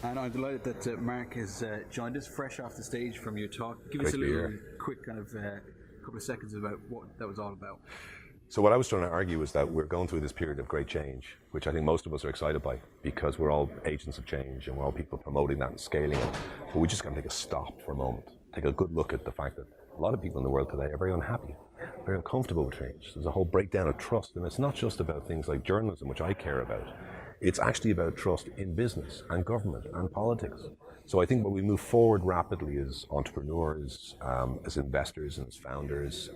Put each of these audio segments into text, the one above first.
And I'm delighted that Mark has joined us fresh off the stage from your talk. Give us a Great to be little here. quick kind of couple of seconds about what that was all about. So what I was trying to argue is that we're going through this period of great change, which I think most of us are excited by, because we're all agents of change and we're all people promoting that and scaling it. But we just got to take a stop for a moment, take a good look at the fact that a lot of people in the world today are very unhappy, very uncomfortable with change. There's a whole breakdown of trust, and it's not just about things like journalism, which I care about. It's actually about trust in business and government and politics. So I think when we move forward rapidly as entrepreneurs, as investors and as founders,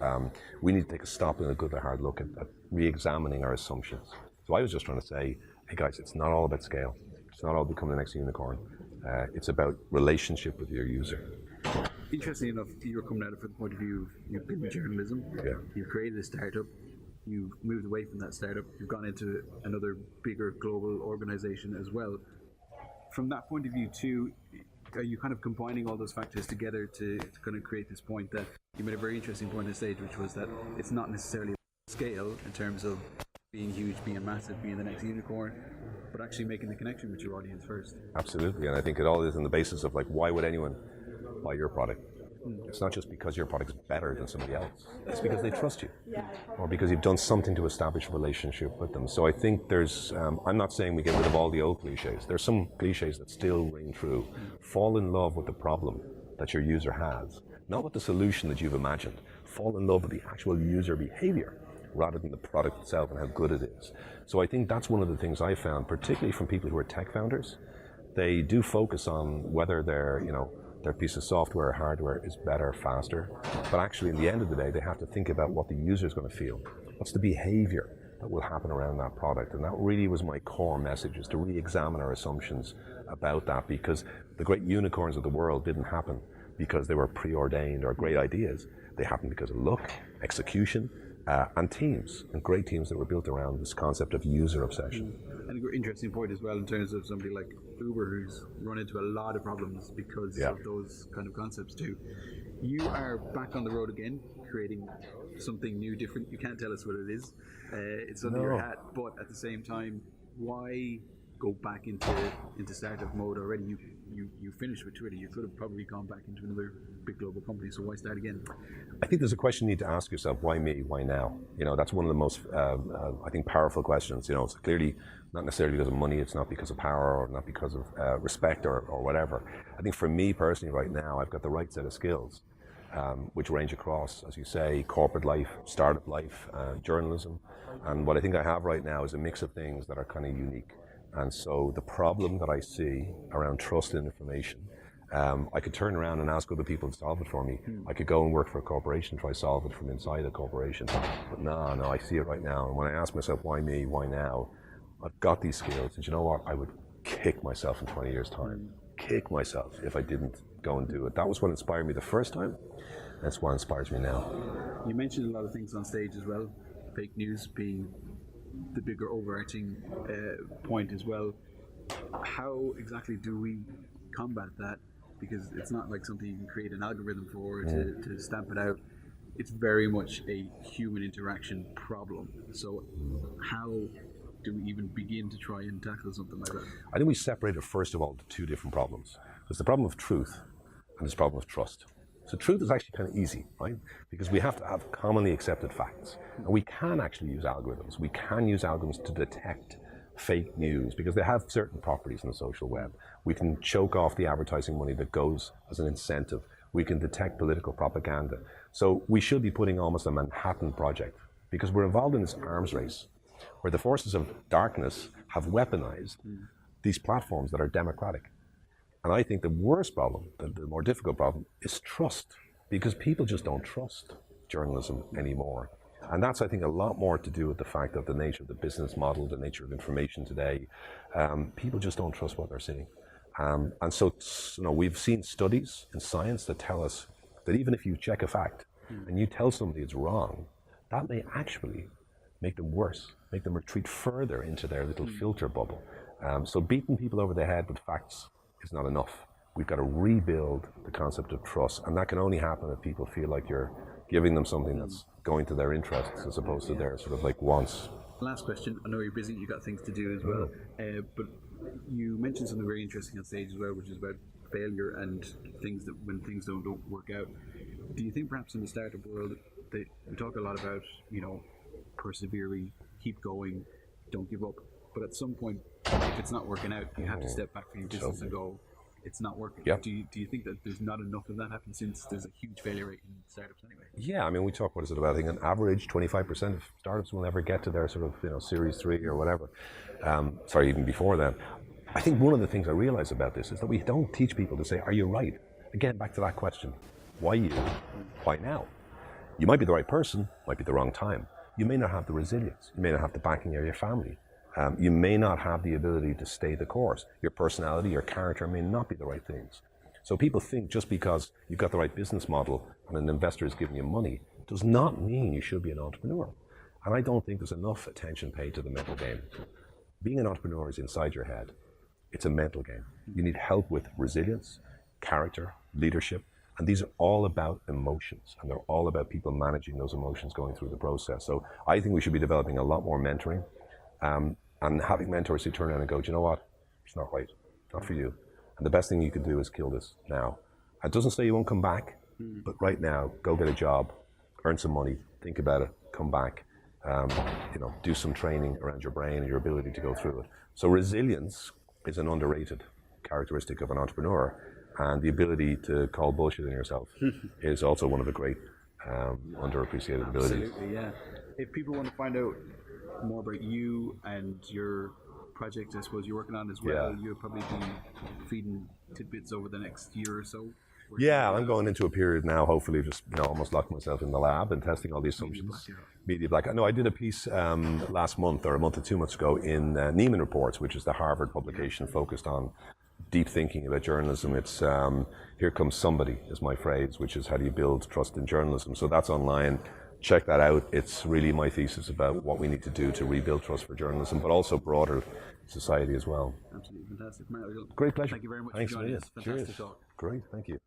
we need to take a stop and a good hard look at re-examining our assumptions. So I was just trying to say, hey guys, it's not all about scale. It's not all becoming the next unicorn. It's about relationship with your user. Interesting enough, you're coming at it from the point of view you've been in journalism, you've created a startup, you've moved away from that startup, you've gone into another bigger global organization as well. From that point of view too, are you kind of combining all those factors together to kind of create this point that you made a very interesting point on stage, which was that it's not necessarily scale in terms of being huge, being massive, being the next unicorn, but actually making the connection with your audience first. Absolutely, and I think it all is on the basis of like, why would anyone buy your product? It's not just because your product's better than somebody else. It's because they trust you, or because you've done something to establish a relationship with them. So I think there's, I'm not saying we get rid of all the old cliches. There's some cliches that still ring true. Fall in love with the problem that your user has, not with the solution that you've imagined. Fall in love with the actual user behavior rather than the product itself and how good it is. So I think that's one of the things I found, particularly from people who are tech founders. They do focus on whether they're, their piece of software or hardware is better, faster. But actually, in the end of the day, they have to think about what the user is going to feel. What's the behavior that will happen around that product? And that really was my core message, is to re-examine our assumptions about that, because the great unicorns of the world didn't happen because they were preordained or great ideas. They happened because of luck, execution, and teams, and great teams that were built around this concept of user obsession. And an interesting point as well in terms of somebody like Uber, who's run into a lot of problems because of those kind of concepts too. You are back on the road again, creating something new, different. You can't tell us what it is. It's under your hat, but at the same time, why go back into startup mode already? You finished with Twitter. You could have probably gone back into another big global company, so why start again? I think there's a question you need to ask yourself: why me? Why now? That's one of the most, I think, powerful questions. It's clearly not necessarily because of money. It's not because of power, or not because of respect, or whatever. I think for me personally, right now, I've got the right set of skills, which range across, as you say, corporate life, startup life, journalism, and what I think I have right now is a mix of things that are kind of unique. And so the problem that I see around trust in information, I could turn around and ask other people to solve it for me. I could go and work for a corporation, try to solve it from inside a corporation. But no, I see it right now. And when I ask myself, why me, why now? I've got these skills, and you know what? I would kick myself in 20 years' time. Kick myself if I didn't go and do it. That was what inspired me the first time. That's what inspires me now. You mentioned a lot of things on stage as well. Fake news being the bigger overarching point as well. How exactly do we combat that? Because it's not like something you can create an algorithm for to stamp it out. It's very much a human interaction problem. So how do we even begin to try and tackle something like that? I think we separated first of all into two different problems. There's the problem of truth and there's the problem of trust. So truth is actually kind of easy, right? Because we have to have commonly accepted facts. And we can actually use algorithms. We can use algorithms to detect fake news because they have certain properties in the social web. We can choke off the advertising money that goes as an incentive. We can detect political propaganda. So we should be putting almost a Manhattan Project, because we're involved in this arms race where the forces of darkness have weaponized these platforms that are democratic. And I think the worst problem, the more difficult problem, is trust, because people just don't trust journalism anymore. And that's, I think, a lot more to do with the fact that the nature of the business model, the nature of information today, people just don't trust what they're seeing. And so, we've seen studies in science that tell us that even if you check a fact and you tell somebody it's wrong, that may actually make them worse, make them retreat further into their little filter bubble. So beating people over the head with facts is not enough. We've got to rebuild the concept of trust, and that can only happen if people feel like you're giving them something that's going to their interests as opposed to their sort of like wants. Last question. I know you're busy, you've got things to do as well, but You mentioned something very interesting on stage as well, which is about failure and things that when things don't work out. Do you think perhaps in the startup world we talk a lot about, persevering, keep going, don't give up, but at some point, if it's not working out, you have to step back from your business and go, it's not working. Yep. Do you think that there's not enough of that happening, since there's a huge failure rate in startups anyway? Yeah, I mean, we talk, what is it about? I think an average 25% of startups will never get to their sort of, Series 3 or whatever. Sorry, even before then. I think one of the things I realize about this is that we don't teach people to say, are you right? Again, back to that question. Why you? Why now? You might be the right person, might be the wrong time. You may not have the resilience. You may not have the backing of your family. You may not have the ability to stay the course. Your personality, your character may not be the right things. So people think just because you've got the right business model and an investor is giving you money does not mean you should be an entrepreneur. And I don't think there's enough attention paid to the mental game. Being an entrepreneur is inside your head. It's a mental game. You need help with resilience, character, leadership, and these are all about emotions, and they're all about people managing those emotions going through the process. So I think we should be developing a lot more mentoring, and having mentors who turn around and go, do you know what? It's not right. It's not for you. And the best thing you can do is kill this now. It doesn't say you won't come back, but right now, go get a job, earn some money, think about it, come back, do some training around your brain and your ability to go through it. So resilience is an underrated characteristic of an entrepreneur, and the ability to call bullshit on yourself is also one of the great underappreciated abilities. Absolutely, yeah. If people want to find out more about you and your project, I suppose you're working on as well, you'll probably be feeding tidbits over the next year or so. Yeah, I'm going into a period now, hopefully just almost locking myself in the lab and testing all the assumptions. Media Black. No, I did a piece last month or a month or 2 months ago in Neiman Reports, which is the Harvard publication focused on deep thinking about journalism. It's here comes somebody is my phrase, which is how do you build trust in journalism. So that's online. Check that out. It's really my thesis about what we need to do to rebuild trust for journalism, but also broader society as well. Absolutely fantastic. Mario, great pleasure. Thank you very much Thanks for joining us. Fantastic Cheers. talk. Great, thank you.